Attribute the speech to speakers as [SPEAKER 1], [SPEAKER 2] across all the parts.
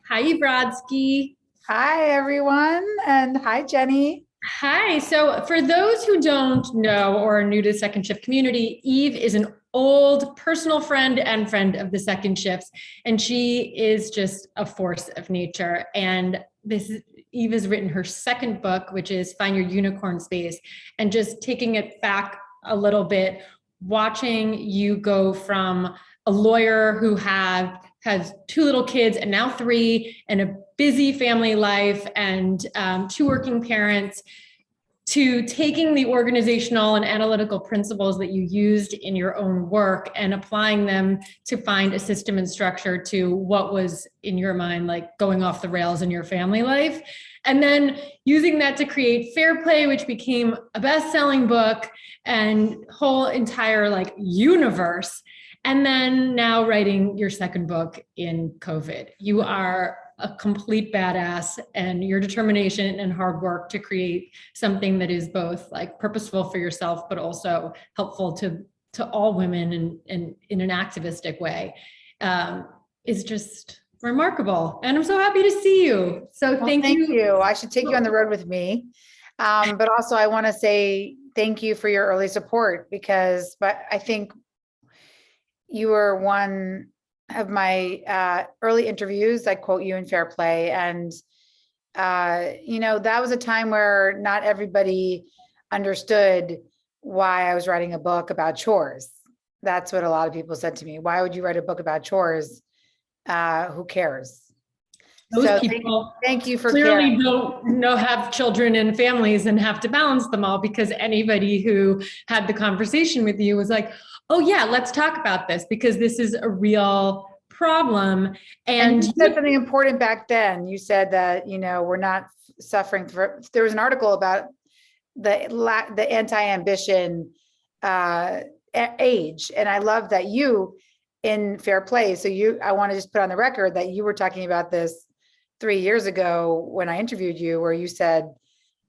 [SPEAKER 1] Hi, Rodsky.
[SPEAKER 2] Hi, everyone, and hi, Jenny.
[SPEAKER 1] Hi. So, for those who don't know or are new to Second Shift community, Eve is an old personal friend and friend of the Second Shifts, and she is just a force of nature. And Eve has written her second book, which is Find Your Unicorn Space, and just taking it back a little bit, watching you go from a lawyer who has two little kids and now three, and a busy family life, and two working parents, to taking the organizational and analytical principles that you used in your own work and applying them to find a system and structure to what was in your mind like going off the rails in your family life, and then using that to create Fair Play, which became a best-selling book and whole entire like universe, and then now writing your second book in COVID. You are a complete badass, and your determination and hard work to create something that is both like purposeful for yourself, but also helpful to all women and in an activistic way, is just remarkable. And I'm so happy to see you. So
[SPEAKER 2] Well,
[SPEAKER 1] thank
[SPEAKER 2] thank
[SPEAKER 1] you.
[SPEAKER 2] you. I should take you on the road with me. But also, I want to say thank you for your early support but I think you were one of my early interviews. I quote you in Fair Play. And, that was a time where not everybody understood why I was writing a book about chores. That's what a lot of people said to me. Why would you write a book about chores? Who cares?
[SPEAKER 1] Those
[SPEAKER 2] So
[SPEAKER 1] people
[SPEAKER 2] thank you for
[SPEAKER 1] clearly
[SPEAKER 2] caring.
[SPEAKER 1] don't know, have children and families and have to balance them all, because anybody who had the conversation with you was like, oh yeah, let's talk about this because this is a real problem.
[SPEAKER 2] And
[SPEAKER 1] And
[SPEAKER 2] you said something important back then. You said that, we're not suffering there was an article about the anti-ambition age. And I love that you in Fair Play. So I want to just put on the record that you were talking about this 3 years ago when I interviewed you, where you said,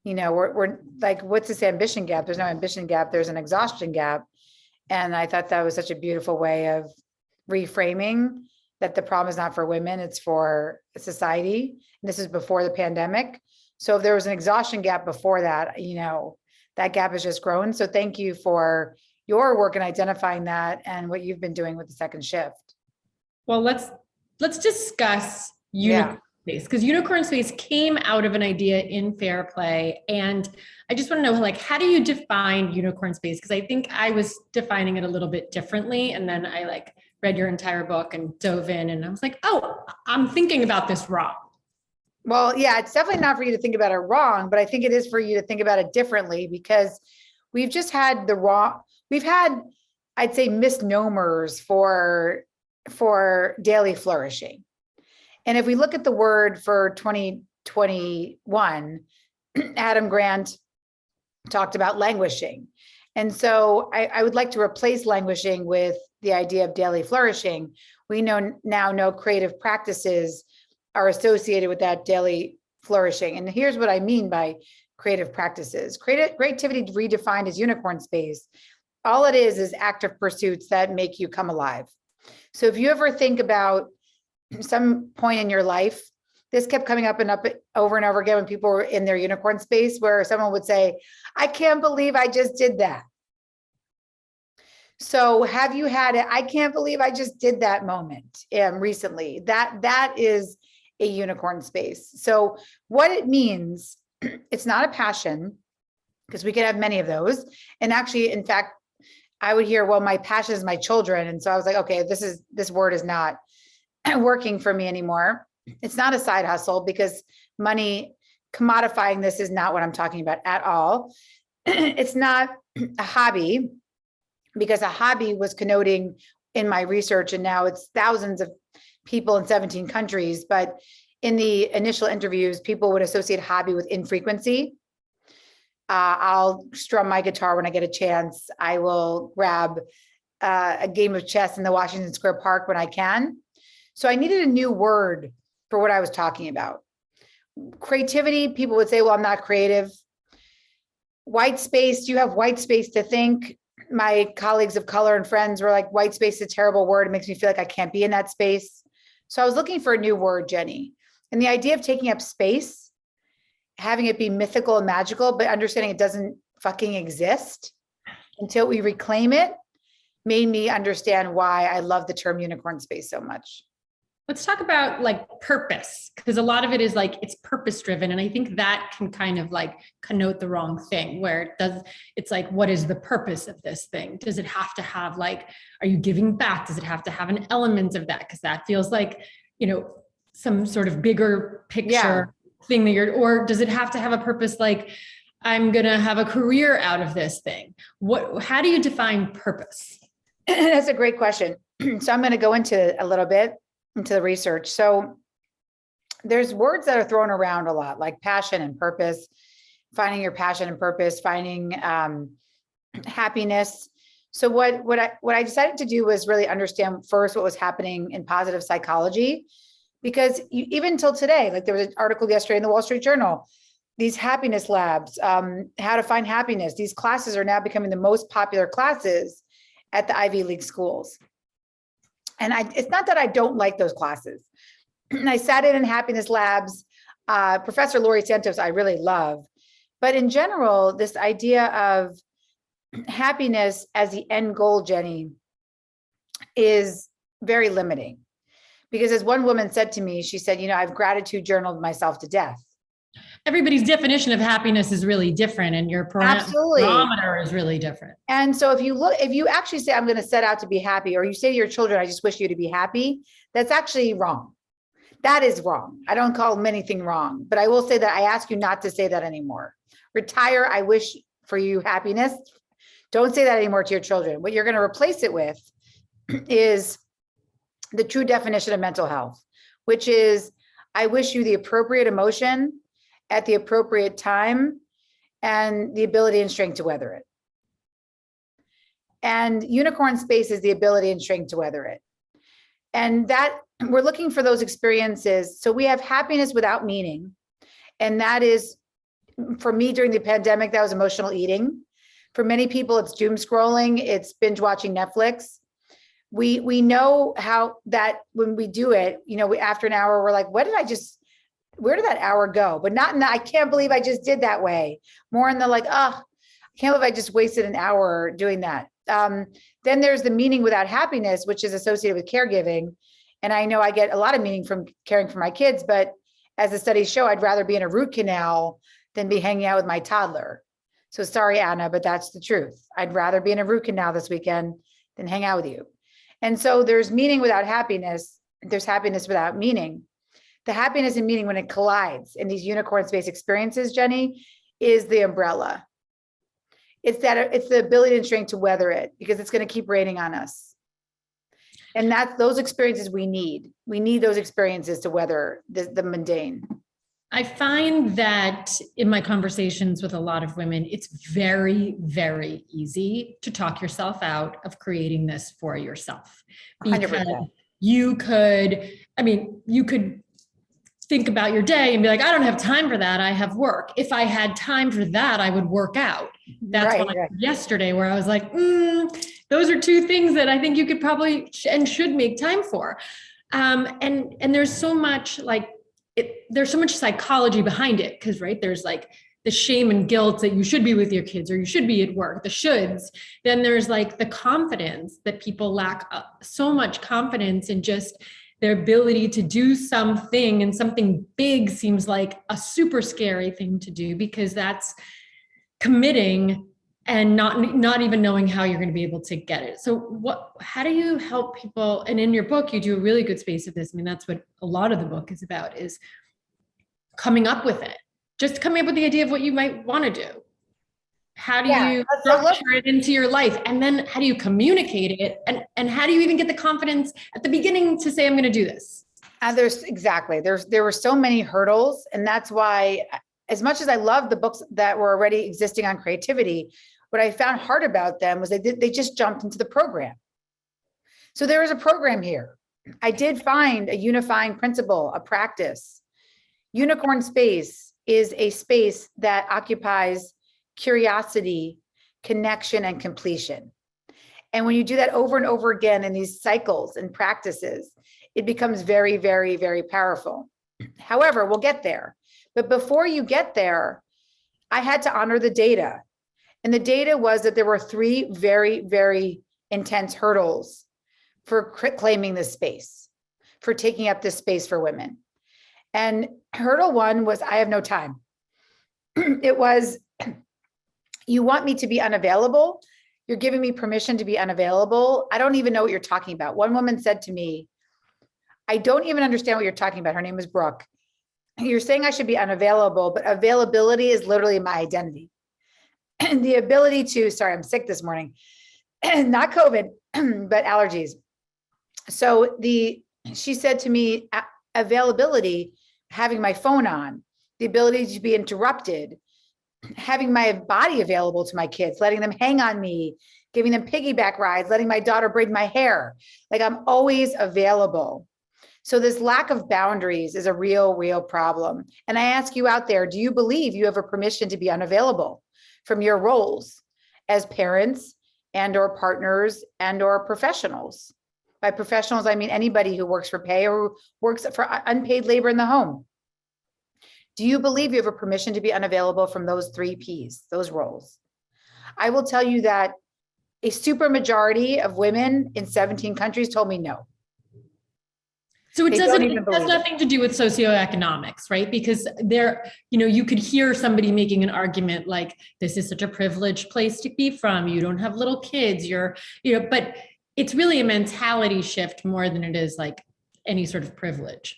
[SPEAKER 2] we're like, what's this ambition gap? There's no ambition gap. There's an exhaustion gap. And I thought that was such a beautiful way of reframing that the problem is not for women, it's for society. And this is before the pandemic. So if there was an exhaustion gap before that, that gap has just grown. So thank you for your work in identifying that and what you've been doing with the second shift.
[SPEAKER 1] well, let's discuss
[SPEAKER 2] Yeah.
[SPEAKER 1] unicorn space, because unicorn space came out of an idea in Fair Play. And I just want to know, like, how do you define unicorn space? Because I think I was defining it a little bit differently. And then I like read your entire book and dove in, and I was like, oh, I'm thinking about this wrong.
[SPEAKER 2] Well, yeah, it's definitely not for you to think about it wrong, but I think it is for you to think about it differently, because we've just had we've had, I'd say, misnomers for daily flourishing. And if we look at the word for 2021, Adam Grant talked about languishing. And so I would like to replace languishing with the idea of daily flourishing. We now know creative practices are associated with that daily flourishing. And here's what I mean by creative practices. Creativity redefined as unicorn space. All it is active pursuits that make you come alive. So if you ever think about some point in your life, this kept coming up and over and over again when people were in their unicorn space, where someone would say, I can't believe I just did that. So have you had it? I can't believe I just did that moment recently. That is a unicorn space. So what it means, it's not a passion, because we could have many of those. And actually, in fact, I would hear, well, my passion is my children. And so I was like, okay, this word is not working for me anymore. It's not a side hustle, because money, commodifying this is not what I'm talking about at all. It's not a hobby, because a hobby was connoting in my research, and now it's thousands of people in 17 countries. But in the initial interviews, people would associate hobby with infrequency. I'll strum my guitar when I get a chance. I will grab a game of chess in the Washington Square Park when I can. So I needed a new word for what I was talking about. Creativity, people would say, well, I'm not creative. White space, do you have white space to think? My colleagues of color and friends were like, white space is a terrible word. It makes me feel like I can't be in that space. So I was looking for a new word, Jenny. And the idea of taking up space, having it be mythical and magical, but understanding it doesn't fucking exist until we reclaim it, made me understand why I love the term unicorn space so much.
[SPEAKER 1] Let's talk about like purpose, because a lot of it is like it's purpose driven. And I think that can kind of like connote the wrong thing where it's like, what is the purpose of this thing? Does it have to have like, are you giving back? Does it have to have an element of that? Because that feels like, some sort of bigger picture thing that or does it have to have a purpose like, I'm going to have a career out of this thing? How do you define purpose?
[SPEAKER 2] That's a great question. So I'm going to go into a little bit into the research. So there's words that are thrown around a lot, like passion and purpose, finding your passion and purpose, finding happiness. So what I decided to do was really understand first what was happening in positive psychology, because even till today, like there was an article yesterday in the Wall Street Journal, these happiness labs, how to find happiness. These classes are now becoming the most popular classes at the Ivy League schools. And it's not that I don't like those classes. I sat in happiness labs. Professor Laurie Santos, I really love. But in general, this idea of happiness as the end goal, Jenny, is very limiting. Because as one woman said to me, she said, I've gratitude journaled myself to death.
[SPEAKER 1] Everybody's definition of happiness is really different, and your parameter is really different.
[SPEAKER 2] And so if you actually say, I'm going to set out to be happy, or you say to your children, I just wish you to be happy, that's actually wrong. That is wrong. I don't call anything wrong, but I will say that I ask you not to say that anymore. Retire, I wish for you happiness. Don't say that anymore to your children. What you're going to replace it with is the true definition of mental health, which is, I wish you the appropriate emotion at the appropriate time and the ability and strength to weather it. And unicorn space is the ability and strength to weather it. And that we're looking for those experiences. So we have happiness without meaning. And that is, for me during the pandemic, that was emotional eating. For many people, it's doom scrolling. It's binge watching Netflix. We know how that when we do it, after an hour, we're like, where did that hour go? But not in the, I can't believe I just did that way. More in the like, I can't believe I just wasted an hour doing that. Then there's the meaning without happiness, which is associated with caregiving. And I know I get a lot of meaning from caring for my kids, but as the studies show, I'd rather be in a root canal than be hanging out with my toddler. So sorry, Anna, but that's the truth. I'd rather be in a root canal this weekend than hang out with you. And so there's meaning without happiness. There's happiness without meaning. The happiness and meaning, when it collides in these unicorn space experiences, Jenny, is the umbrella. It's the ability and strength to weather it, because it's going to keep raining on us. And that's those experiences we need. We need those experiences to weather the mundane.
[SPEAKER 1] I find that in my conversations with a lot of women, it's very, very easy to talk yourself out of creating this for yourself.
[SPEAKER 2] 100%.
[SPEAKER 1] You could think about your day and be like, I don't have time for that. I have work. If I had time for that, I would work out. That's what I did yesterday, where I was like, those are two things that I think you could probably and should make time for. And there's so much there's so much psychology behind it, because there's like the shame and guilt that you should be with your kids or you should be at work, the shoulds. Then there's like the confidence that people lack, so much confidence in just their ability to do something, and something big seems like a super scary thing to do, because that's committing and not even knowing how you're going to be able to get it. So how do you help people? And in your book, you do a really good space of this. I mean, that's what a lot of the book is about, is coming up with it, just coming up with the idea of what you might want to do. How do you structure it into your life? And then how do you communicate it? And how do you even get the confidence at the beginning to say, I'm going to do this?
[SPEAKER 2] There were so many hurdles. And that's why, as much as I love the books that were already existing on creativity, what I found hard about them was they just jumped into the program. So there is a program here. I did find a unifying principle, a practice. Unicorn space is a space that occupies curiosity, connection, and completion. And when you do that over and over again in these cycles and practices, it becomes very, very, very powerful. However, we'll get there. But before you get there, I had to honor the data. And the data was that there were 3 very, very intense hurdles for claiming this space, for taking up this space for women. And hurdle 1 was, I have no time. It was, you want me to be unavailable? You're giving me permission to be unavailable? I don't even know what you're talking about. One woman said to me, I don't even understand what you're talking about. Her name was Brooke. You're saying I should be unavailable, but availability is literally my identity. And the ability to, sorry, I'm sick this morning, not COVID, but allergies. So she said to me, availability, having my phone on, the ability to be interrupted, having my body available to my kids, letting them hang on me, giving them piggyback rides, letting my daughter braid my hair. Like, I'm always available. So this lack of boundaries is a real, real problem. And I ask you out there, do you believe you have a permission to be unavailable from your roles as parents and or partners and or professionals? By professionals, I mean anybody who works for pay or works for unpaid labor in the home. Do you believe you have a permission to be unavailable from those 3 Ps, those roles? I will tell you that a super majority of women in 17 countries told me no.
[SPEAKER 1] So it has nothing to do with socioeconomics, right? Because you could hear somebody making an argument like, this is such a privileged place to be from. You don't have little kids, but it's really a mentality shift more than it is like any sort of privilege.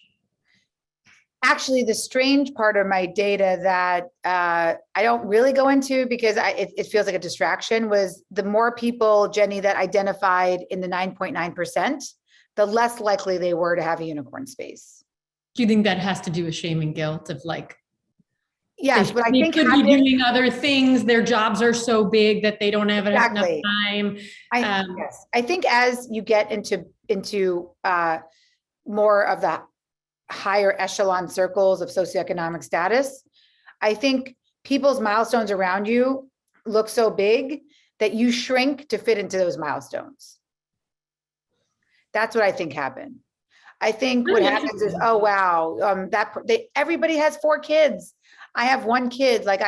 [SPEAKER 2] Actually, the strange part of my data that I don't really go into because it feels like a distraction was the more people, Jenny, that identified in the 9.9%, the less likely they were to have a unicorn space.
[SPEAKER 1] Do you think that has to do with shame and guilt of like,
[SPEAKER 2] yes, but I think
[SPEAKER 1] they could be doing other things. Their jobs are so big that they don't have enough time.
[SPEAKER 2] Yes, I think as you get into more of the higher echelon circles of socioeconomic status, I think people's milestones around you look so big that you shrink to fit into those milestones. That's what I think happened. I think what happens is, oh wow, everybody has 4 kids. I have 1 kid. Like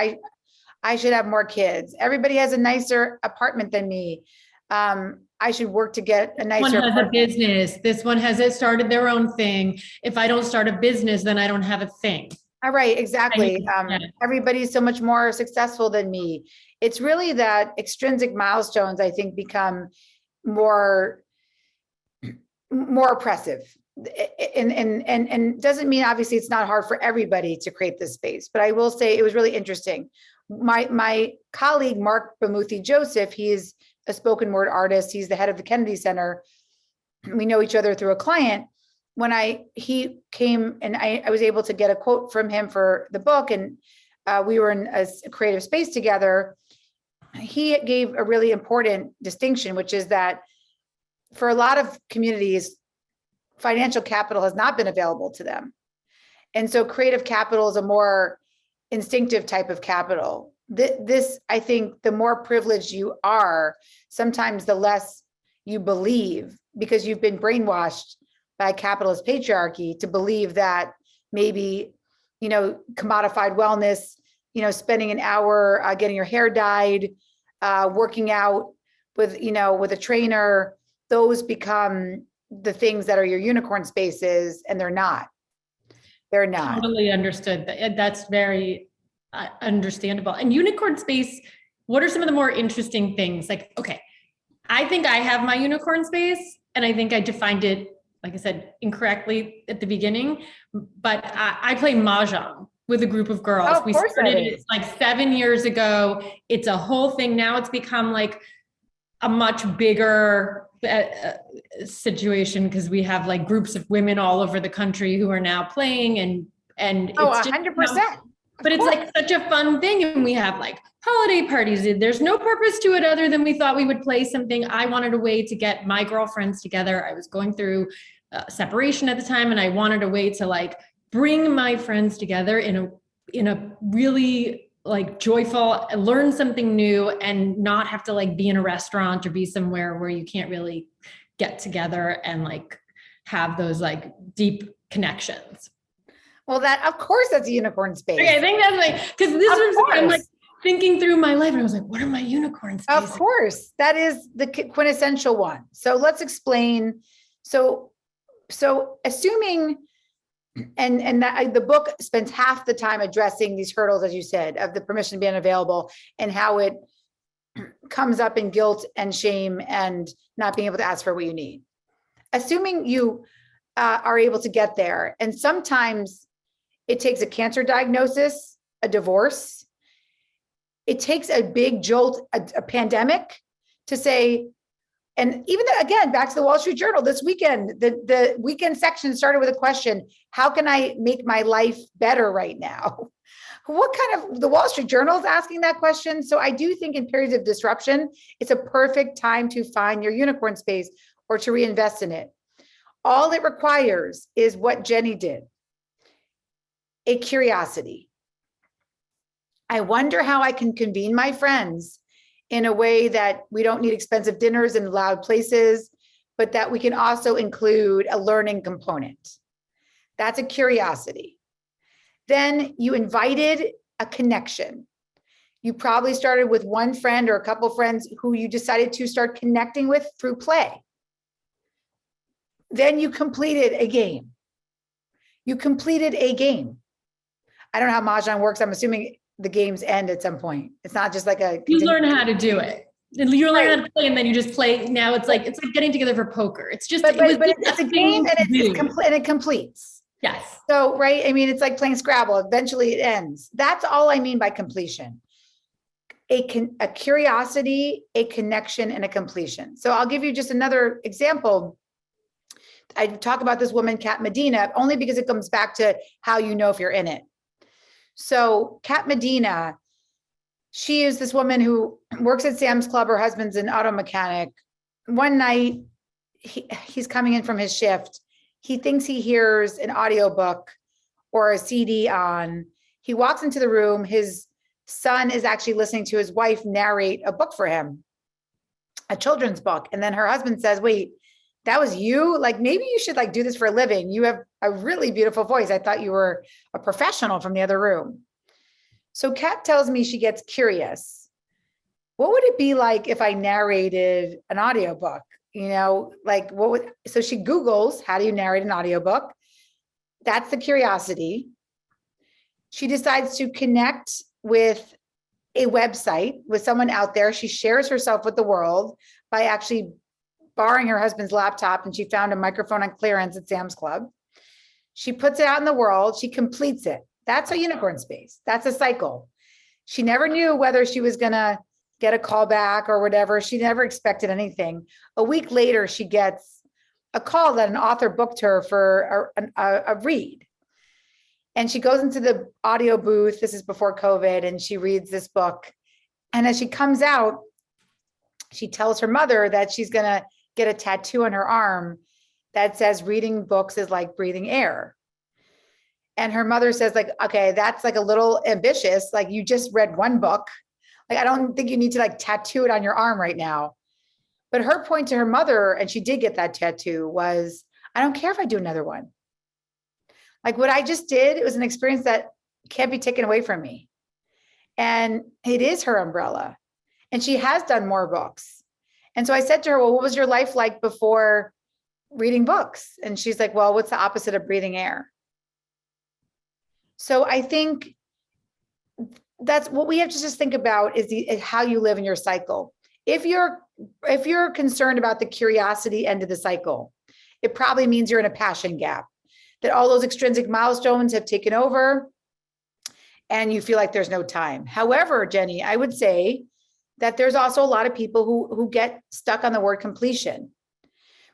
[SPEAKER 2] I should have more kids. Everybody has a nicer apartment than me. I should work to get a nicer
[SPEAKER 1] apartment. One has a business. This one has started their own thing. If I don't start a business, then I don't have a thing.
[SPEAKER 2] All right, exactly. Everybody's so much more successful than me. It's really that extrinsic milestones, I think, become more oppressive. And doesn't mean obviously it's not hard for everybody to create this space, but I will say it was really interesting. My colleague, Mark Bamuthi Joseph, he is a spoken word artist. He's the head of the Kennedy Center. We know each other through a client. When he came and I was able to get a quote from him for the book, and we were in a creative space together, he gave a really important distinction, which is that for a lot of communities, financial capital has not been available to them. And so creative capital is a more instinctive type of capital. This, I think, the more privileged you are, sometimes the less you believe, because you've been brainwashed by capitalist patriarchy to believe that maybe, commodified wellness, spending an hour getting your hair dyed, working out with a trainer, those become the things that are your unicorn spaces, and they're not. They're not.
[SPEAKER 1] Totally understood. That's very understandable. And unicorn space, what are some of the more interesting things? Like, okay, I think I have my unicorn space, and I think I defined it, like I said, incorrectly at the beginning, but I play Mahjong with a group of girls.
[SPEAKER 2] Oh, of
[SPEAKER 1] we
[SPEAKER 2] course
[SPEAKER 1] started it like 7 years ago. It's a whole thing. Now it's become like a much bigger situation because we have like groups of women all over the country who are now playing, and it's
[SPEAKER 2] 100%.
[SPEAKER 1] But it's like such a fun thing, and we have like holiday parties. There's no purpose to it other than we thought we would play something. I wanted a way to get my girlfriends together. I was going through separation at the time, and I wanted a way to like bring my friends together in a really like joyful, learn something new, and not have to like be in a restaurant or be somewhere where you can't really get together and like have those like deep connections.
[SPEAKER 2] Well, that, of course, that's a unicorn space.
[SPEAKER 1] Okay, I think that's like, because this
[SPEAKER 2] Of
[SPEAKER 1] was, I'm like
[SPEAKER 2] course.
[SPEAKER 1] thinking through my life and I was like, what are my unicorn
[SPEAKER 2] Of
[SPEAKER 1] spaces?
[SPEAKER 2] course, that is the quintessential one. So let's explain. So assuming, and that the book spends half the time addressing these hurdles, as you said, of the permission being available and how it comes up in guilt and shame and not being able to ask for what you need. Assuming you are able to get there, and sometimes it takes a cancer diagnosis, a divorce, it takes a big jolt, a pandemic to say, and even again, back to the Wall Street Journal this weekend, the weekend section started with a question: how can I make my life better right now? What kind of, the Wall Street Journal is asking that question. So I do think in periods of disruption, it's a perfect time to find your unicorn space or to reinvest in it. All it requires is what Jenny did: a curiosity. I wonder how I can convene my friends in a way that we don't need expensive dinners in loud places, but that we can also include a learning component. That's a curiosity. Then you invited a connection. You probably started with one friend or a couple of friends who you decided to start connecting with through play. Then you completed a game. You completed a game. I don't know how Mahjong works. I'm assuming the games end at some point. It's not just like
[SPEAKER 1] you learn how to do it. You learn how to play, and then you just play. Now it's like getting together for poker. It's just,
[SPEAKER 2] but it's a game, and it's complete, and it completes.
[SPEAKER 1] Yes.
[SPEAKER 2] So, right. I mean, it's like playing Scrabble. Eventually it ends. That's all I mean by completion. A curiosity, a connection, and a completion. So I'll give you just another example. I talk about this woman, Kat Medina, only because it comes back to how you know if you're in it. So Kat Medina, she is this woman who works at Sam's Club. Her husband's an auto mechanic. One night, he's coming in from his shift. He thinks he hears an audiobook or a CD on. He walks into the room. His son is actually listening to his wife narrate a book for him, a children's book. And then her husband says, wait, that was you? Like, maybe you should like do this for a living. You have a really beautiful voice. I thought you were a professional from the other room. So Kat tells me she gets curious. What would it be like if I narrated an audiobook? You know, like what would, so she Googles, how do you narrate an audiobook? That's the curiosity. She decides to connect with a website, with someone out there. She shares herself with the world by actually borrowing her husband's laptop, and she found a microphone on clearance at Sam's Club. She puts it out in the world. She completes it. That's a unicorn space. That's a cycle. She never knew whether she was going to get a call back or whatever. She never expected anything. A week later, she gets a call that an author booked her for a read. And she goes into the audio booth. This is before COVID. And she reads this book. And as she comes out, she tells her mother that she's going to get a tattoo on her arm that says reading books is like breathing air. And her mother says, like, okay, that's like a little ambitious. Like, you just read one book. Like, I don't think you need to like tattoo it on your arm right now. But her point to her mother, and she did get that tattoo, was, I don't care if I do another one. Like, what I just did, it was an experience that can't be taken away from me. And it is her umbrella. And she has done more books. And so I said to her, well, what was your life like before reading books? And she's like, well, what's the opposite of breathing air? So I think that's what we have to just think about is how you live in your cycle. If you're concerned about the curiosity end of the cycle, it probably means you're in a passion gap, that all those extrinsic milestones have taken over and you feel like there's no time. However, Jenny, I would say that there's also a lot of people who get stuck on the word completion.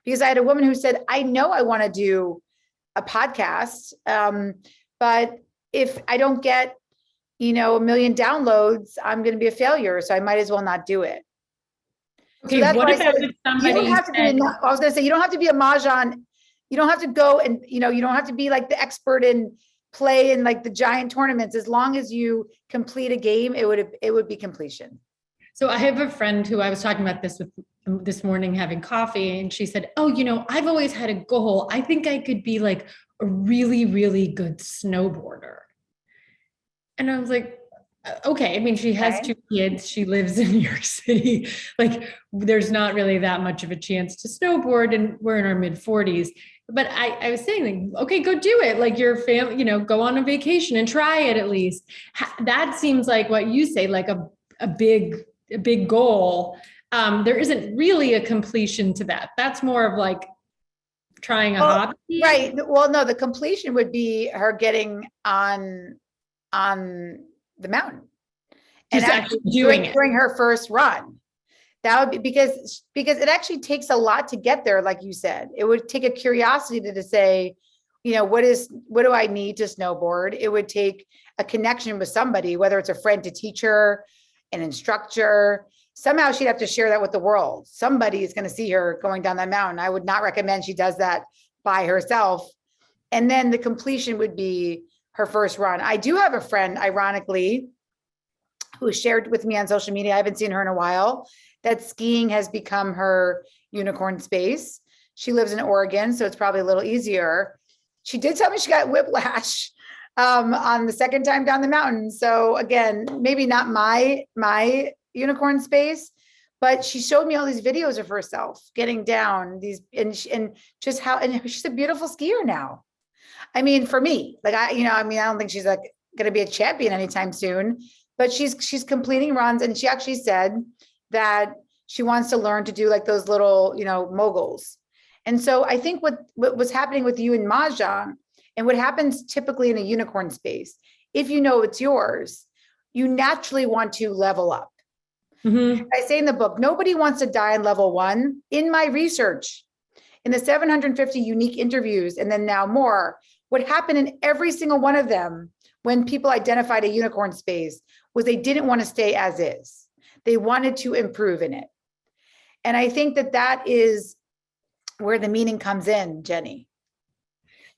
[SPEAKER 2] Because I had a woman who said, I know I want to do a podcast, but if I don't get, 1 million downloads, I'm going to be a failure. So I might as well not do it.
[SPEAKER 1] Okay,
[SPEAKER 2] so that's
[SPEAKER 1] what
[SPEAKER 2] why
[SPEAKER 1] about if somebody
[SPEAKER 2] you don't have to be, I was going to say, you don't have to be a Mahjong. You don't have to go and, you don't have to be like the expert in play in like the giant tournaments. As long as you complete a game, it would be completion.
[SPEAKER 1] So I have a friend who I was talking about this with this morning having coffee, and she said, oh, I've always had a goal. I think I could be like a really, really good snowboarder. And I was like, okay. I mean, she has
[SPEAKER 2] Okay.
[SPEAKER 1] 2 kids. She lives in New York City. Like, there's not really that much of a chance to snowboard, and we're in our mid 40s. But I was saying, like, okay, go do it. Like, your family, go on a vacation and try it at least. That seems like what you say, like a big goal. There isn't really a completion to that. That's more of like trying a
[SPEAKER 2] Well,
[SPEAKER 1] hobby.
[SPEAKER 2] right. Well, no, the completion would be her getting on the mountain and
[SPEAKER 1] Just
[SPEAKER 2] actually
[SPEAKER 1] actually doing it.
[SPEAKER 2] during her first run. That would be because it actually takes a lot to get there, like you said. It would take a curiosity to say, what do I need to snowboard? It would take a connection with somebody, whether it's a friend to teach her, an instructor. Somehow she'd have to share that with the world. Somebody is going to see her going down that mountain. I would not recommend she does that by herself. And then the completion would be her first run. I do have a friend, ironically, who shared with me on social media, I haven't seen her in a while, that skiing has become her unicorn space. She lives in Oregon, so it's probably a little easier. She did tell me she got whiplash on the second time down the mountain. So again, maybe not my unicorn space, but she showed me all these videos of herself getting down these and just how, and she's a beautiful skier now. I mean, for me, like I don't think she's like going to be a champion anytime soon, but she's completing runs. And she actually said that she wants to learn to do like those little, moguls. And so I think what was happening with you in Mahjong and what happens typically in a unicorn space, if you know it's yours, you naturally want to level up.
[SPEAKER 1] Mm-hmm.
[SPEAKER 2] I say in the book, nobody wants to die in level 1. In my research, in the 750 unique interviews, and then now more, what happened in every single one of them when people identified a unicorn space was they didn't want to stay as is. They wanted to improve in it. And I think that is where the meaning comes in, Jenny.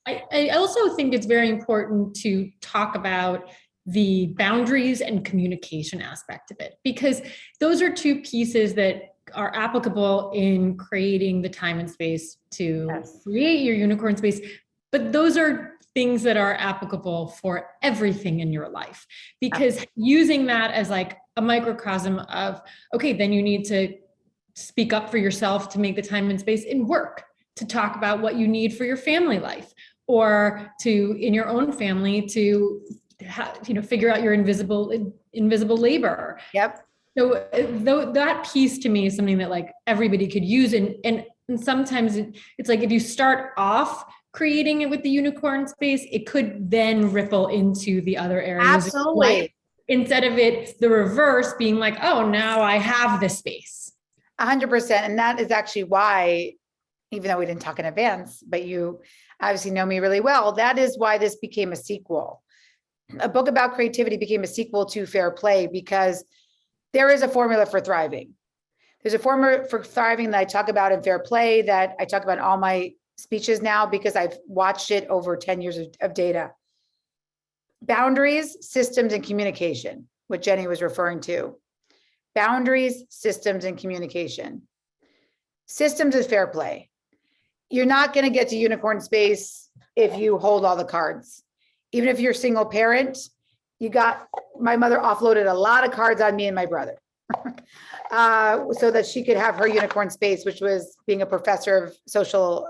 [SPEAKER 1] I also think it's very important to talk about the boundaries and communication aspect of it, because those are 2 pieces that are applicable in creating the time and space to create your unicorn space. But those are things that are applicable for everything in your life, because using that as like a microcosm of, okay, then you need to speak up for yourself to make the time and space in work, to talk about what you need for your family life, or to, in your own family, to figure out your invisible labor.
[SPEAKER 2] Yep.
[SPEAKER 1] So that piece to me is something that like everybody could use. And sometimes it's like, if you start off creating it with the unicorn space, it could then ripple into the other areas.
[SPEAKER 2] Absolutely.
[SPEAKER 1] Instead of it, the reverse being like, oh, now I have this space.
[SPEAKER 2] 100%. And that is actually why, even though we didn't talk in advance, but you obviously know me really well, that is why this became a sequel. A book about creativity became a sequel to Fair Play, because there is a formula for thriving. There's a formula for thriving that I talk about in Fair Play, that I talk about in all my speeches now, because I've watched it over 10 years of data. Boundaries, systems, and communication, what Jenny was referring to. Boundaries, systems, and communication. Systems is Fair Play. You're not going to get to unicorn space if you hold all the cards. Even if you're a single parent, my mother offloaded a lot of cards on me and my brother so that she could have her unicorn space, which was being a professor of social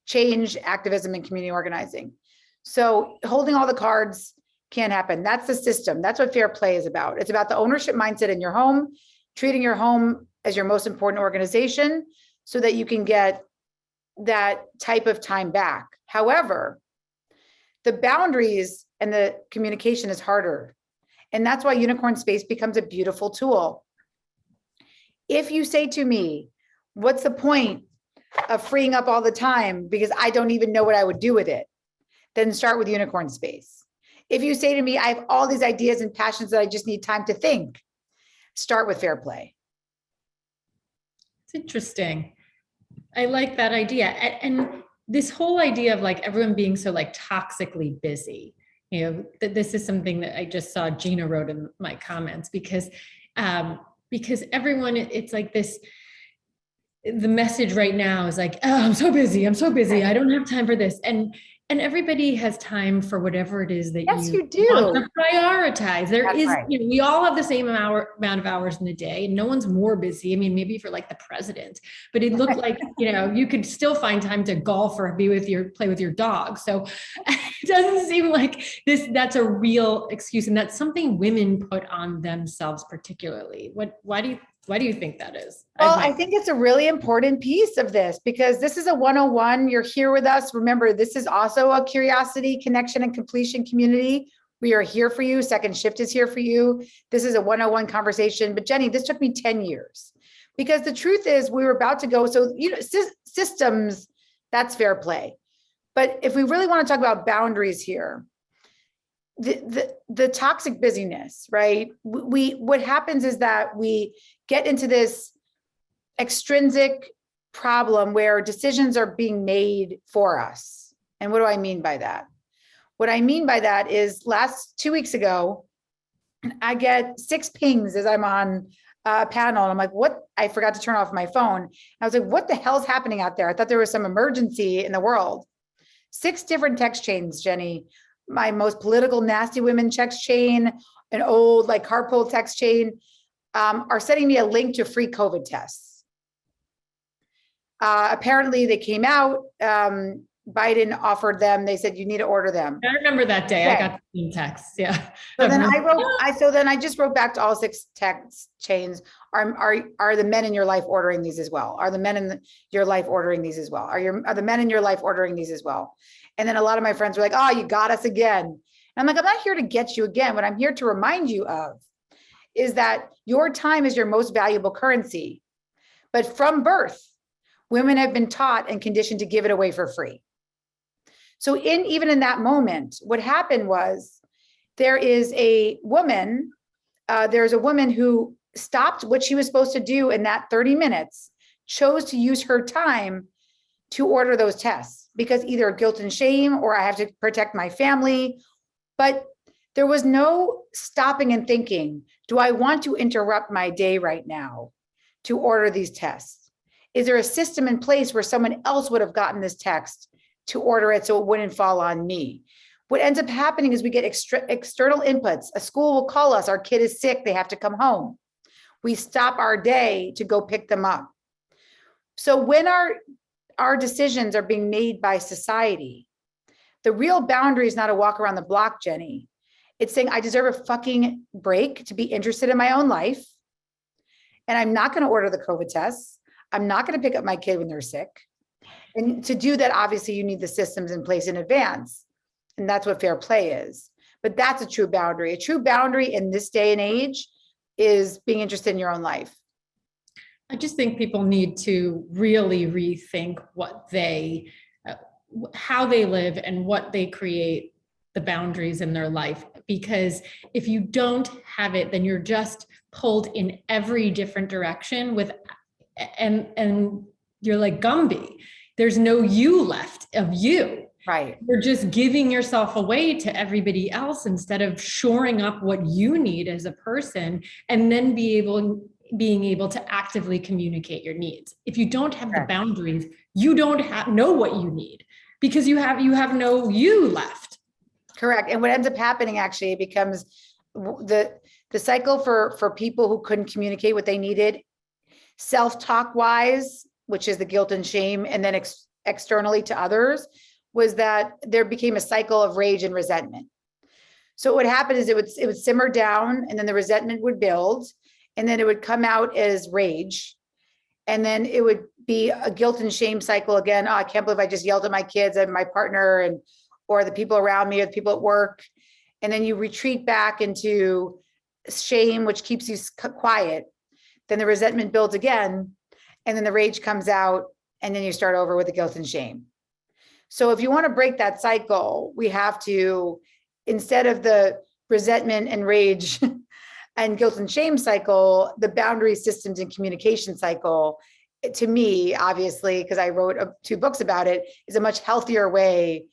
[SPEAKER 2] change, activism, and community organizing. So holding all the cards can't happen. That's the system. That's what Fair Play is about. It's about the ownership mindset in your home, treating your home as your most important organization so that you can get that type of time back. However, the boundaries and the communication is harder. And that's why unicorn space becomes a beautiful tool. If you say to me, what's the point of freeing up all the time because I don't even know what I would do with it, then start with unicorn space. If you say to me, I have all these ideas and passions that I just need time to think, start with Fair Play.
[SPEAKER 1] It's interesting. I like that idea. And this whole idea of like everyone being so like toxically busy, that this is something that I just saw Gina wrote in my comments, because everyone, it's like this, the message right now is like, oh, I'm so busy. I'm so busy. I don't have time for this. And everybody has time for whatever it is that
[SPEAKER 2] Yes,
[SPEAKER 1] you
[SPEAKER 2] you
[SPEAKER 1] want
[SPEAKER 2] do.
[SPEAKER 1] to prioritize. There
[SPEAKER 2] That's
[SPEAKER 1] is,
[SPEAKER 2] right.
[SPEAKER 1] we all have the same amount of hours in a day, and no one's more busy. I mean, maybe for like the president, but it looked like, you could still find time to golf or play with your dog. So it doesn't seem like that's a real excuse. And that's something women put on themselves particularly. Why do you think that is?
[SPEAKER 2] Well, I think it's a really important piece of this because this is a 101. You're here with us. Remember, this is also a curiosity, connection, and completion community. We are here for you. Second Shift is here for you. This is a 101 conversation. But Jenny, this took me 10 years because the truth is we were about to go. So, systems, that's fair play. But if we really want to talk about boundaries here, the toxic busyness, right? What happens is that we get into this extrinsic problem where decisions are being made for us. And what do I mean by that? What I mean by that is 2 weeks ago, I get 6 pings as I'm on a panel. And I'm like, what? I forgot to turn off my phone. I was like, what the hell's happening out there? I thought there was some emergency in the world. 6 different text chains, Jenny. My most political nasty women text chain, an old like carpool text chain, are sending me a link to free COVID tests. Apparently they came out, Biden offered them, they said, you need to order them.
[SPEAKER 1] I remember that day. Okay. I got the same texts. Yeah.
[SPEAKER 2] So then I just wrote back to all 6 text chains. Are the men in your life ordering these as well? Are the men in your life ordering these as well? Are the men in your life ordering these as well? And then a lot of my friends were like, oh, you got us again. And I'm like, I'm not here to get you again. What I'm here to remind you of is that your time is your most valuable currency. But from birth, women have been taught and conditioned to give it away for free. So even in that moment, what happened was there's a woman who stopped what she was supposed to do in that 30 minutes, chose to use her time to order those tests because either guilt and shame or I have to protect my family. But there was no stopping and thinking, do I want to interrupt my day right now to order these tests? Is there a system in place where someone else would have gotten this text to order it so it wouldn't fall on me? What ends up happening is we get external inputs. A school will call us, our kid is sick, they have to come home. We stop our day to go pick them up. So when our decisions are being made by society, the real boundary is not a walk around the block, Jenny. It's saying I deserve a fucking break to be interested in my own life. And I'm not going to order the COVID tests. I'm not going to pick up my kid when they're sick. And to do that, obviously, you need the systems in place in advance. And that's what fair play is. But that's a true boundary. A true boundary in this day and age is being interested in your own life.
[SPEAKER 1] I just think people need to really rethink how they live and what they create the boundaries in their life. Because if you don't have it, then you're just pulled in every different direction and you're like Gumby. There's no you left of you.
[SPEAKER 2] Right.
[SPEAKER 1] You're just giving yourself away to everybody else instead of shoring up what you need as a person and then being able to actively communicate your needs. If you don't have the boundaries, you don't know what you need because you have no you left.
[SPEAKER 2] Correct. And what ends up happening actually, it becomes the cycle for people who couldn't communicate what they needed, self-talk wise, which is the guilt and shame, and then externally to others, was that there became a cycle of rage and resentment. So what happened is it would simmer down and then the resentment would build and then it would come out as rage. And then it would be a guilt and shame cycle again. Oh, I can't believe I just yelled at my kids and my partner or the people around me or the people at work. And then you retreat back into shame, which keeps you quiet. Then the resentment builds again. And then the rage comes out and then you start over with the guilt and shame. So if you want to break that cycle, we have to, instead of the resentment and rage and guilt and shame cycle, the boundary systems and communication cycle, to me, obviously, because I wrote 2 books about it, is a much healthier way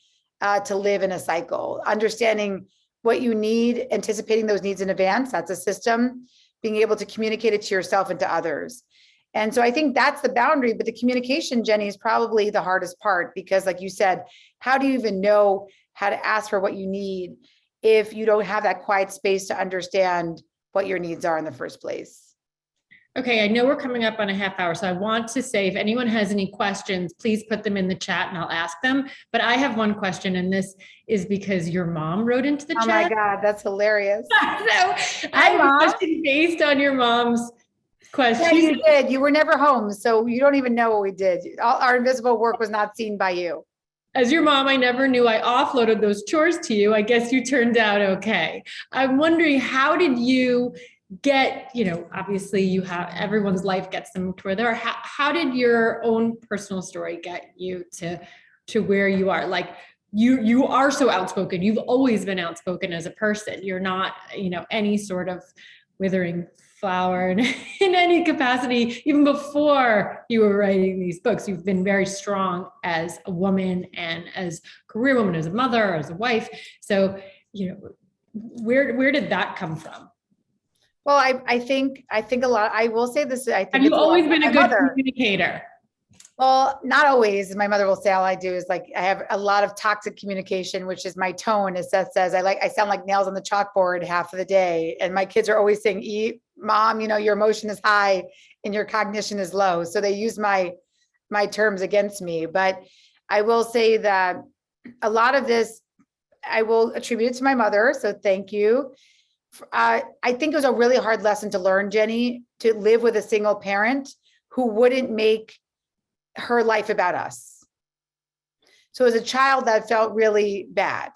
[SPEAKER 2] to live in a cycle. Understanding what you need, anticipating those needs in advance, that's a system. Being able to communicate it to yourself and to others. And so I think that's the boundary, but the communication, Jenny, is probably the hardest part, because like you said, how do you even know how to ask for what you need if you don't have that quiet space to understand what your needs are in the first place?
[SPEAKER 1] Okay, I know we're coming up on a half hour, so I want to say if anyone has any questions, please put them in the chat and I'll ask them. But I have one question, and this is because your mom wrote into the
[SPEAKER 2] Oh
[SPEAKER 1] chat.
[SPEAKER 2] my God, that's hilarious.
[SPEAKER 1] So I have a question based on your mom's question.
[SPEAKER 2] Yeah, you did. You were never home, so you don't even know what we did. All our invisible work was not seen by you.
[SPEAKER 1] As your mom, I never knew I offloaded those chores to you. I guess you turned out okay. I'm wondering, how did you get, obviously you have, everyone's life gets them to where they are. How did your own personal story get you to where you are? Like you are so outspoken. You've always been outspoken as a person. You're not, any sort of withering flower in any capacity. Even before you were writing these books, you've been very strong as a woman and as a career woman, as a mother, as a wife. So, where did that come from?
[SPEAKER 2] Well, I think a lot. I will say this. I think
[SPEAKER 1] have you always been a good communicator?
[SPEAKER 2] Well, not always. My mother will say all I do is like, I have a lot of toxic communication, which is my tone. As Seth says, I sound like nails on the chalkboard half of the day. And my kids are always saying, Mom, your emotion is high and your cognition is low. So they use my terms against me. But I will say that a lot of this, I will attribute it to my mother. So thank you. I think it was a really hard lesson to learn, Jenny, to live with a single parent who wouldn't make her life about us. So as a child, that felt really bad.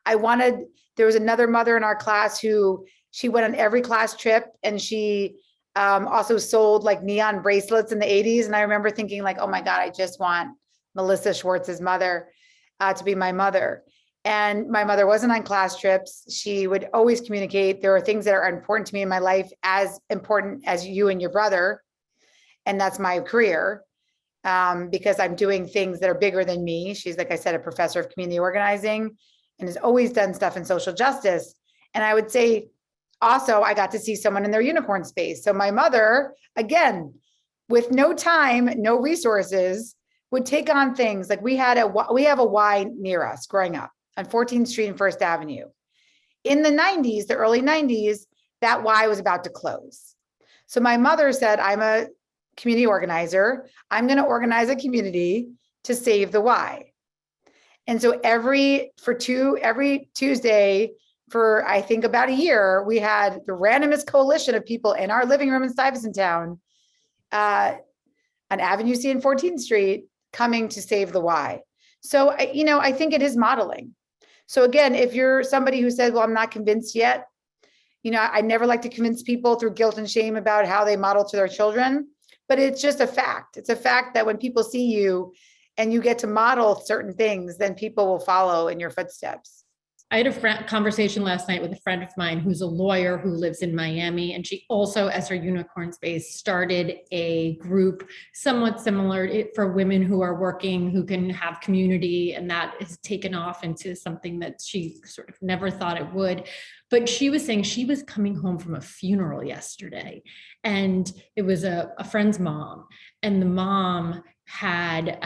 [SPEAKER 2] There was another mother in our class who she went on every class trip, and she also sold like neon bracelets in the 80s. And I remember thinking like, oh my God, I just want Melissa Schwartz's mother to be my mother. And my mother wasn't on class trips. She would always communicate. There are things that are important to me in my life, as important as you and your brother. And that's my career. Because I'm doing things that are bigger than me. She's, like I said, a professor of community organizing and has always done stuff in social justice. And I would say also, I got to see someone in their unicorn space. So my mother, again, with no time, no resources, would take on things like we have a Y near us growing up on 14th Street and First Avenue. In the 90s, the early 90s, that Y was about to close. So my mother said, I'm a community organizer. I'm going to organize a community to save the Y. And so every Tuesday for, I think, about a year, we had the randomest coalition of people in our living room in Stuyvesant Town on Avenue C and 14th Street coming to save the Y. So, I think it is modeling. So again, if you're somebody who says, well, I'm not convinced yet, I never like to convince people through guilt and shame about how they model to their children. But it's just a fact. It's a fact that when people see you and you get to model certain things, then people will follow in your footsteps.
[SPEAKER 1] I had a conversation last night with a friend of mine who's a lawyer who lives in Miami. And she also, as her unicorn space, started a group somewhat similar for women who are working, who can have community. And that has taken off into something that she sort of never thought it would. But she was saying she was coming home from a funeral yesterday, and it was a friend's mom, and the mom had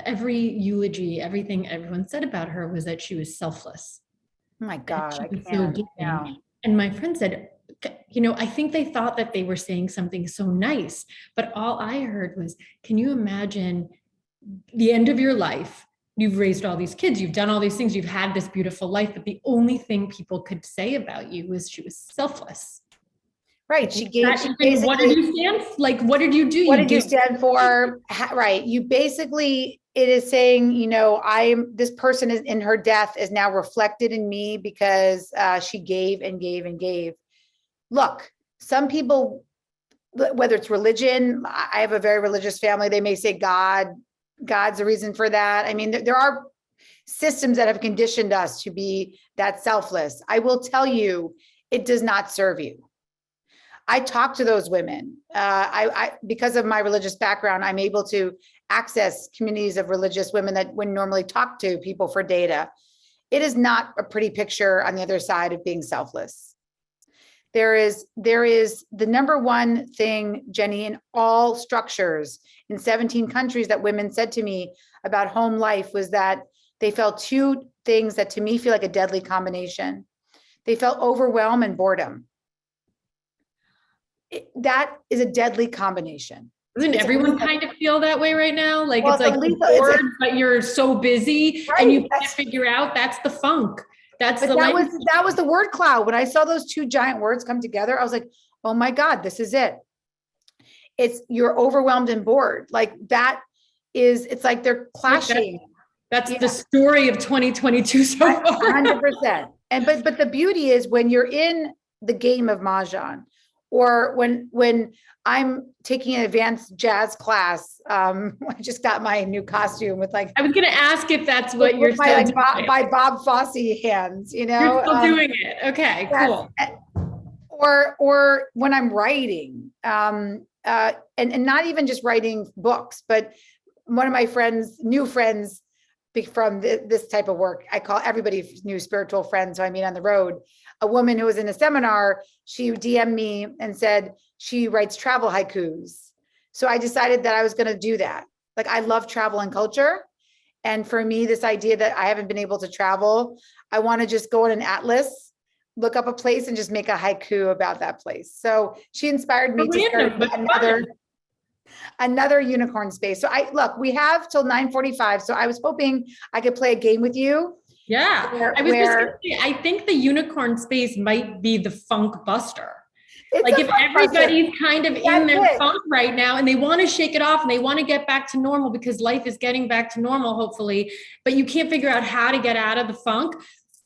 [SPEAKER 1] every eulogy, everything everyone said about her was that she was selfless.
[SPEAKER 2] Oh my God, I can't.
[SPEAKER 1] So giving. And my friend said, I think they thought that they were saying something so nice, but all I heard was, can you imagine the end of your life? You've raised all these kids, you've done all these things, you've had this beautiful life, but the only thing people could say about you was she was selfless.
[SPEAKER 2] Right. She gave.
[SPEAKER 1] What did you stand for? Like, what did you do?
[SPEAKER 2] What did you stand for? Right. You basically, it is saying, this person is in her death is now reflected in me because she gave and gave and gave. Look, some people, whether it's religion, I have a very religious family. They may say God's the reason for that. I mean, there are systems that have conditioned us to be that selfless. I will tell you, it does not serve you. I talk to those women. I because of my religious background, I'm able to access communities of religious women that wouldn't normally talk to people for data. It is not a pretty picture on the other side of being selfless. There is the number one thing, Jenny, in all structures in 17 countries that women said to me about home life was that they felt two things that to me feel like a deadly combination. They felt overwhelm and boredom. That is a deadly combination.
[SPEAKER 1] Doesn't everyone kind of feel that way right now? Like,
[SPEAKER 2] well,
[SPEAKER 1] it's like you're bored, but you're so busy and you can't figure out. That's the funk. That
[SPEAKER 2] was the word cloud. When I saw those two giant words come together, I was like, oh my God, this is it. You're overwhelmed and bored. Like that is, it's like they're clashing.
[SPEAKER 1] That's the story of 2022 so far.
[SPEAKER 2] 100%. But the beauty is when you're in the game of Mahjong, or when I'm taking an advanced jazz class, I just got my new costume with like.
[SPEAKER 1] I was going to ask if that's what you're still
[SPEAKER 2] doing. By Bob Fosse hands, you know.
[SPEAKER 1] You're still doing it. Okay, cool.
[SPEAKER 2] Or when I'm writing, and not even just writing books, but one of my new friends from this type of work, I call everybody new spiritual friends who I meet on the road. A woman who was in a seminar, she DM'd me and said she writes travel haikus. So I decided that I was going to do that. Like, I love travel and culture. And for me, this idea that I haven't been able to travel, I want to just go on an atlas, look up a place and just make a haiku about that place. So she inspired me to start another unicorn space. So we have till 9:45. So I was hoping I could play a game with you.
[SPEAKER 1] Yeah, I was just gonna say, I think the unicorn space might be the funk buster. Like, if everybody's kind of in their funk right now and they want to shake it off and they want to get back to normal because life is getting back to normal, hopefully, but you can't figure out how to get out of the funk.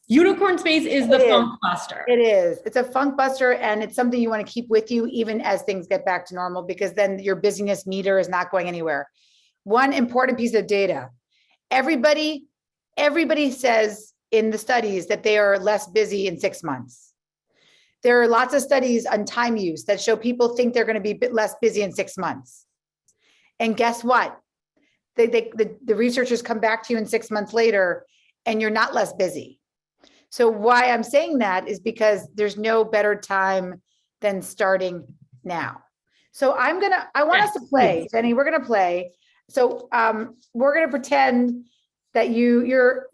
[SPEAKER 1] Unicorn space is the funk buster.
[SPEAKER 2] It is. It's a funk buster, and it's something you want to keep with you even as things get back to normal, because then your busyness meter is not going anywhere. One important piece of data: everybody says in the studies that they are less busy in 6 months. There are lots of studies on time use that show people think they're going to be a bit less busy in 6 months. And guess what? The researchers come back to you in 6 months later and you're not less busy. So why I'm saying that is because there's no better time than starting now. So I want us to play, Jenny, we're going to play. So we're going to pretend that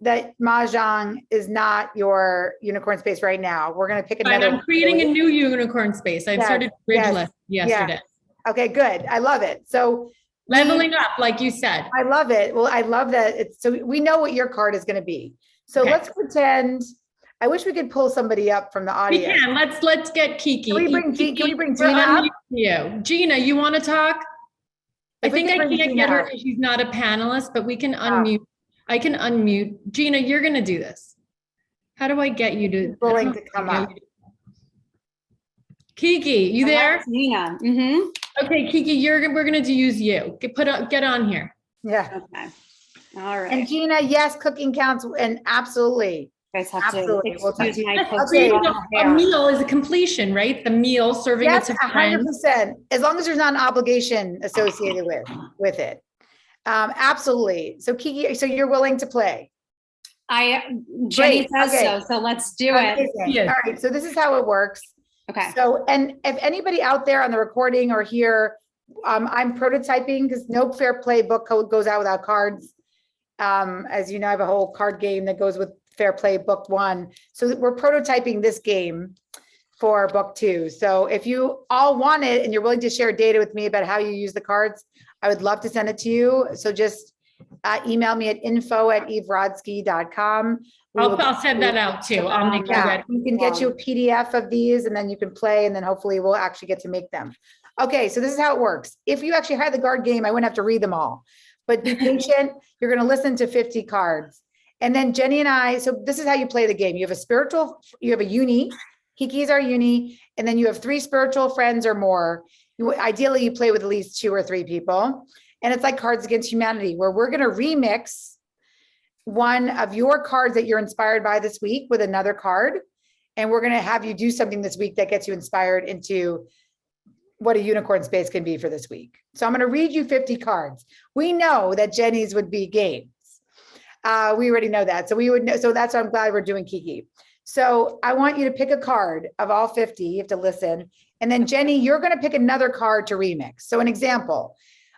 [SPEAKER 2] that Mahjong is not your unicorn space right now. We're going to pick another.
[SPEAKER 1] I'm creating a new unicorn space. I started Bridgeless yesterday.
[SPEAKER 2] Yeah. Okay, good. I love it. So
[SPEAKER 1] leveling up, like you said.
[SPEAKER 2] I love it. Well, I love that. So we know what your card is going to be. So let's pretend. I wish we could pull somebody up from the audience.
[SPEAKER 1] We can. Let's get Kiki.
[SPEAKER 2] Can we bring Gina up?
[SPEAKER 1] Gina, you want to talk? I think I can't get her because she's not a panelist, but we can unmute. I can unmute. Gina, you're going to do this. How do I get you to
[SPEAKER 2] willing to come up?
[SPEAKER 1] Kiki, you there?
[SPEAKER 3] Gina.
[SPEAKER 1] Okay, Kiki, we're going to use you. Get on here.
[SPEAKER 2] Yeah.
[SPEAKER 3] Okay. All right.
[SPEAKER 2] And Gina, yes, cooking counts, and absolutely.
[SPEAKER 3] You guys have to excuse my
[SPEAKER 1] a meal is a completion, right? The meal, serving it to friends.
[SPEAKER 2] 100%. As long as there's not an obligation associated with it. Absolutely. So Kiki, so you're willing to play?
[SPEAKER 3] Jenny says so let's do it.
[SPEAKER 2] Yes. All right. So this is how it works.
[SPEAKER 3] Okay.
[SPEAKER 2] So, and if anybody out there on the recording or here, I'm prototyping because no fair play book code goes out without cards. As you know, I have a whole card game that goes with Fair Play Book 1. So we're prototyping this game for Book 2. So if you all want it and you're willing to share data with me about how you use the cards, I would love to send it to you. So just email me at info@everodsky.com.
[SPEAKER 1] I'll send that out too. I'll make that.
[SPEAKER 2] We can get you a PDF of these and then you can play, and then hopefully we'll actually get to make them. Okay, so this is how it works. If you actually had the card game, I wouldn't have to read them all. But be patient. You're going to listen to 50 cards. And then Jenny and I, so this is how you play the game. You have a uni, Kiki's our uni, and then you have 3 spiritual friends or more. Ideally, you play with at least 2 or 3 people. And it's like Cards Against Humanity, where we're going to remix one of your cards that you're inspired by this week with another card. And we're going to have you do something this week that gets you inspired into what a unicorn space can be for this week. So I'm going to read you 50 cards. We know that Jenny's would be games. We already know that. So we would know. So that's why I'm glad we're doing Kiki. So I want you to pick a card of all 50. You have to listen. And then Jenny, you're going to pick another card to remix. So an example,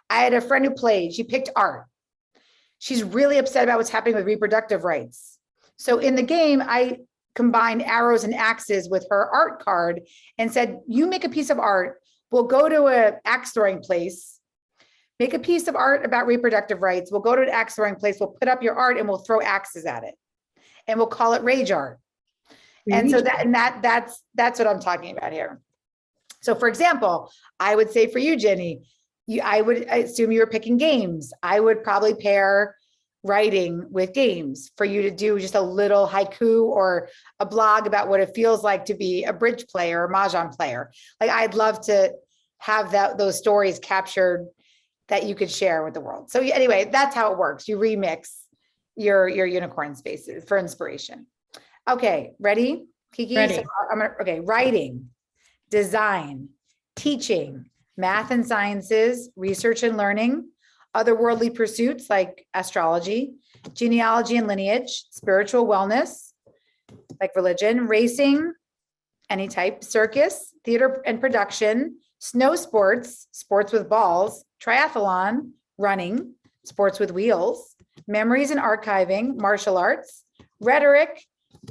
[SPEAKER 2] I had a friend who played, she picked art. She's really upset about what's happening with reproductive rights. So in the game, I combined arrows and axes with her art card and said, you make a piece of art. We'll go to an axe throwing place, make a piece of art about reproductive rights. We'll go to an axe throwing place. We'll put up your art and we'll throw axes at it. And we'll call it rage art. And so that's what I'm talking about here. So for example, I would say for you, Jenny, I assume you were picking games. I would probably pair writing with games for you to do just a little haiku or a blog about what it feels like to be a bridge player or mahjong player. Like I'd love to have those stories captured that you could share with the world. So anyway, that's how it works. You remix your unicorn spaces for inspiration. Okay, ready, Kiki?
[SPEAKER 1] Ready.
[SPEAKER 2] So writing, design, teaching, math and sciences, research and learning, otherworldly pursuits like astrology, genealogy and lineage, spiritual wellness, like religion, racing, any type, circus, theater and production, snow sports, sports with balls, triathlon, running, sports with wheels, memories and archiving, martial arts, rhetoric,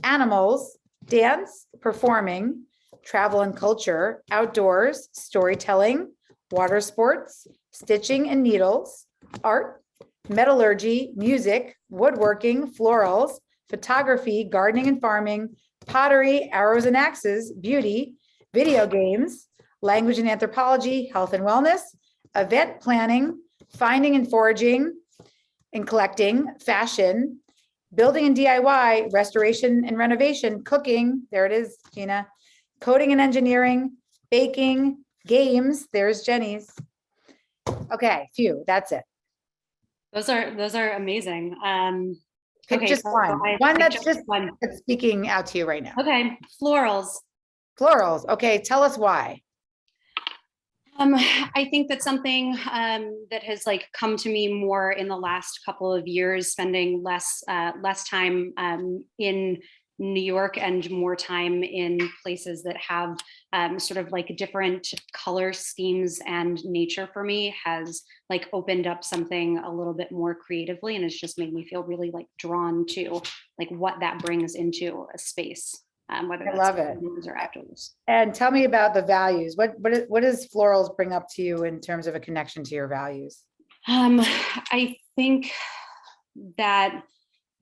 [SPEAKER 2] animals, dance, performing, travel and culture, outdoors, storytelling, water sports, stitching and needles, art, metallurgy, music, woodworking, florals, photography, gardening and farming, pottery, arrows and axes, beauty, video games, language and anthropology, health and wellness, event planning, finding and foraging and collecting, fashion, building and DIY, restoration and renovation, cooking, there it is, Gina, coding and engineering, baking, games, there's Jenny's. Okay, phew, that's it.
[SPEAKER 3] Those are amazing.
[SPEAKER 2] Pick
[SPEAKER 3] Okay,
[SPEAKER 2] just
[SPEAKER 3] so
[SPEAKER 2] one
[SPEAKER 3] I
[SPEAKER 2] that's just
[SPEAKER 3] one.
[SPEAKER 2] that's speaking out to you right now.
[SPEAKER 3] Okay, florals.
[SPEAKER 2] Florals, okay, tell us why.
[SPEAKER 3] I think that's something that has like come to me more in the last couple of years, spending less time in New York and more time in places that have sort of like different color schemes, and nature for me has like opened up something a little bit more creatively, and it's just made me feel really like drawn to like what that brings into a space. Whether
[SPEAKER 2] I
[SPEAKER 3] that's
[SPEAKER 2] love it.
[SPEAKER 3] indoors or outdoors.
[SPEAKER 2] And tell me about the values. What does florals bring up to you in terms of a connection to your values?
[SPEAKER 3] I think that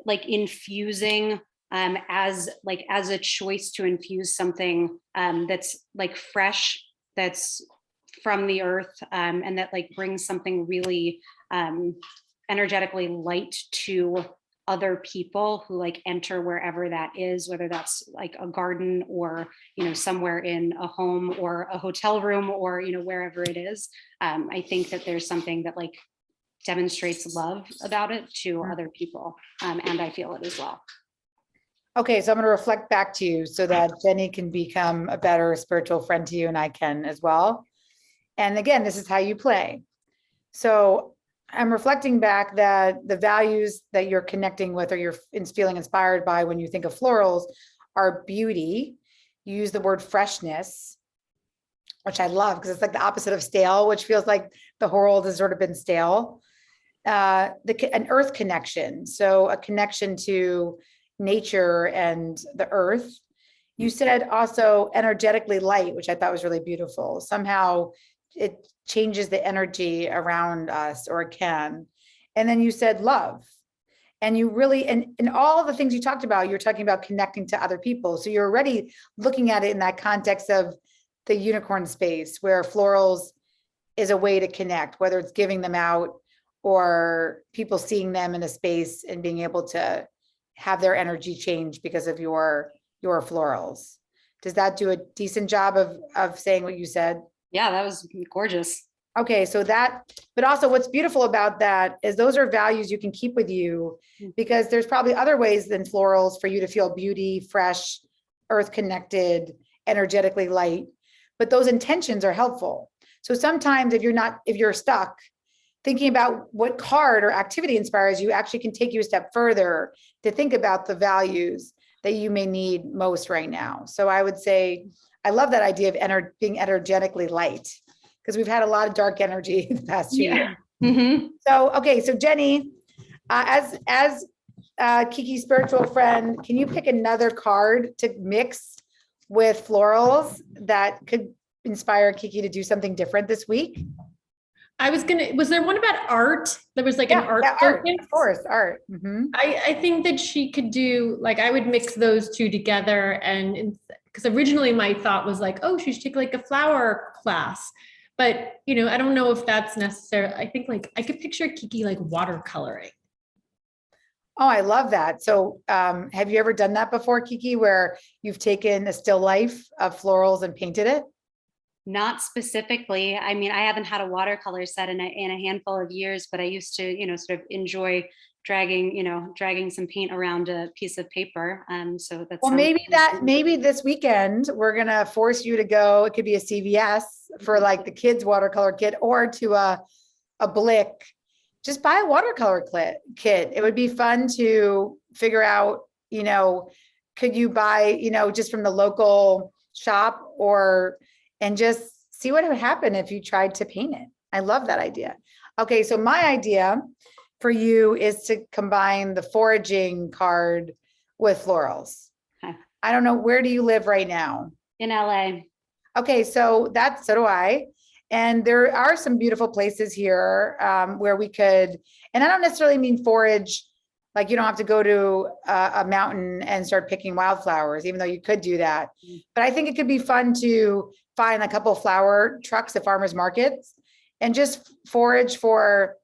[SPEAKER 3] like infusing as a choice to infuse something that's like fresh, that's from the earth, and that like brings something really energetically light to other people who like enter wherever that is, whether that's like a garden or, you know, somewhere in a home or a hotel room or, you know, wherever it is. I think that there's something that like demonstrates love about it to other people. And I feel it as well.
[SPEAKER 2] Okay, so I'm going to reflect back to you so that Jenny can become a better spiritual friend to you, and I can as well. And again, this is how you play. So I'm reflecting back that the values that you're connecting with or you're feeling inspired by when you think of florals are beauty. You use the word freshness, which I love because it's like the opposite of stale, which feels like the world has sort of been stale. An earth connection, so a connection to nature and the earth. You said also energetically light, which I thought was really beautiful. Somehow it changes the energy around us, or it can. And then you said love. And you really, and all the things you talked about, you're talking about connecting to other people. So you're already looking at it in that context of the unicorn space, where florals is a way to connect, whether it's giving them out or people seeing them in a space and being able to have their energy change because of your florals. Does that do a decent job of saying what you said?
[SPEAKER 3] Yeah, that was gorgeous.
[SPEAKER 2] Okay, so that, but also what's beautiful about that is those are values you can keep with you, because there's probably other ways than florals for you to feel beauty, fresh, earth connected, energetically light, but those intentions are helpful. So sometimes if you're stuck, thinking about what card or activity inspires you actually can take you a step further to think about the values that you may need most right now. So I would say, I love that idea of being energetically light, because we've had a lot of dark energy in the past 2 years.
[SPEAKER 3] Mhm.
[SPEAKER 2] So, okay, so Jenny, as Kiki's spiritual friend, can you pick another card to mix with florals that could inspire Kiki to do something different this week?
[SPEAKER 1] Was there one about art? There was like an art
[SPEAKER 2] art,
[SPEAKER 1] focus?
[SPEAKER 2] of course, art. Mhm.
[SPEAKER 1] I think that she could do, like, I would mix those two together, and because originally my thought was like, oh, she should take like a flower class. But, I don't know if that's necessary. I think like I could picture Kiki like watercoloring.
[SPEAKER 2] Oh, I love that. So, have you ever done that before, Kiki, where you've taken a still life of florals and painted it?
[SPEAKER 3] Not specifically. I mean, I haven't had a watercolor set in a handful of years, but I used to, sort of enjoy dragging some paint around a piece of paper. So that's
[SPEAKER 2] Well, maybe this weekend we're gonna force you to go. It could be a CVS for like the kids watercolor kit, or to a Blick. Just buy a watercolor kit. It would be fun to figure out, could you buy, just from the local shop, and just see what would happen if you tried to paint it. I love that idea. Okay, so my idea for you is to combine the foraging card with florals.
[SPEAKER 3] Okay.
[SPEAKER 2] I don't know, where do you live right now?
[SPEAKER 3] In LA.
[SPEAKER 2] Okay, so do I. And there are some beautiful places here where we could, and I don't necessarily mean forage, like you don't have to go to a mountain and start picking wildflowers, even though you could do that. But I think it could be fun to find a couple of flower trucks at farmers markets and just forage for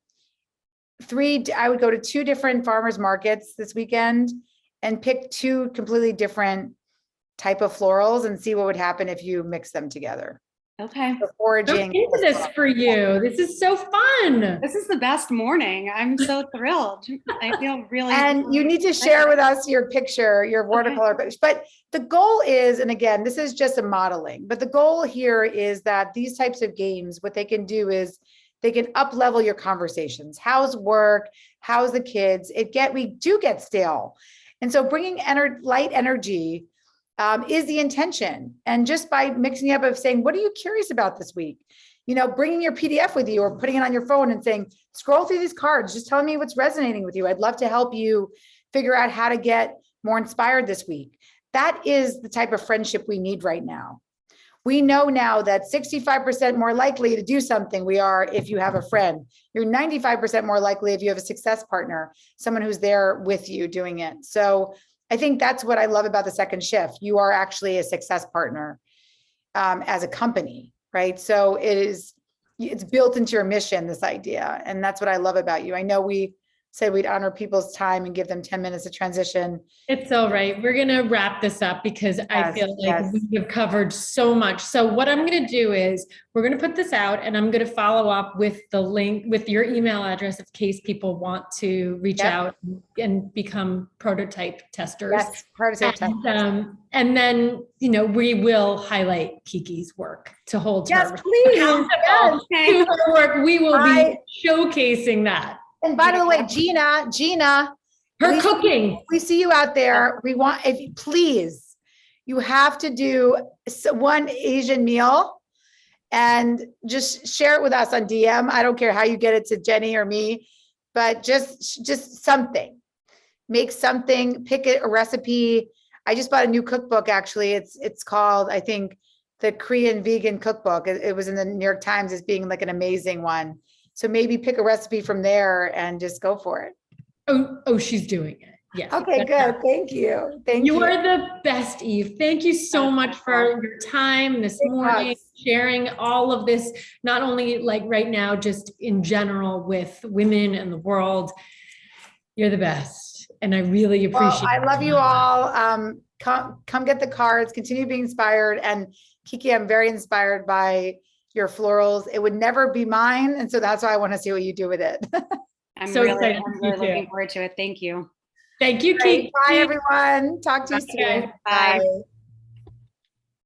[SPEAKER 2] I would go to 2 different farmers markets this weekend and pick 2 completely different type of florals and see what would happen if you mix them together.
[SPEAKER 3] Okay.
[SPEAKER 2] So
[SPEAKER 1] I'm
[SPEAKER 2] foraging.
[SPEAKER 1] into this for you. This is so fun.
[SPEAKER 3] This is the best morning. I'm so thrilled. I feel really.
[SPEAKER 2] And you need to share with us your picture, your watercolor picture. But the goal is, and again, this is just a modeling, but the goal here is that these types of games, what they can do is they can up level your conversations. How's work? How's the kids? We do get stale. And so bringing light energy is the intention. And just by mixing up of saying, what are you curious about this week? Bringing your PDF with you or putting it on your phone and saying, scroll through these cards, just tell me what's resonating with you. I'd love to help you figure out how to get more inspired this week. That is the type of friendship we need right now. We know now that 65% more likely to do something we are if you have a friend. You're 95% more likely if you have a success partner, someone who's there with you doing it. So I think that's what I love about the second shift. You are actually a success partner as a company, right? So it's built into your mission, this idea. And that's what I love about you. I know we said we'd honor people's time and give them 10 minutes of transition.
[SPEAKER 1] It's all right. We're going to wrap this up because I feel like we have covered so much. So what I'm going to do is we're going to put this out and I'm going to follow up with the link with your email address in case people want to reach out and become prototype testers.
[SPEAKER 2] Yes, prototype testers.
[SPEAKER 1] And then, we will highlight Kiki's work to hold her
[SPEAKER 2] please.
[SPEAKER 1] accountable to her work. We will be showcasing that.
[SPEAKER 2] And by the way, Gina,
[SPEAKER 1] her cooking.
[SPEAKER 2] We see you out there. We want, please, you have to do one Asian meal and just share it with us on DM. I don't care how you get it to Jenny or me, but just something. Make something, pick a recipe. I just bought a new cookbook, actually. It's called, I think, the Korean Vegan Cookbook. It was in the New York Times as being like an amazing one. So maybe pick a recipe from there and just go for it.
[SPEAKER 1] Oh, she's doing it. Yes.
[SPEAKER 2] Okay, good. Thank you. Thank you.
[SPEAKER 1] You are the best, Eve. Thank you so much for your time this morning, sharing all of this, not only like right now, just in general with women and the world. You're the best. And I really appreciate it.
[SPEAKER 2] I love you all. Come get the cards, continue being inspired. And Kiki, I'm very inspired by your florals. It would never be mine. And so that's why I want to see what you do with it.
[SPEAKER 3] I'm really looking forward to it. Thank you.
[SPEAKER 1] Thank you, Kiki.
[SPEAKER 2] Bye, everyone. Talk to you soon.
[SPEAKER 3] Bye.
[SPEAKER 2] Bye.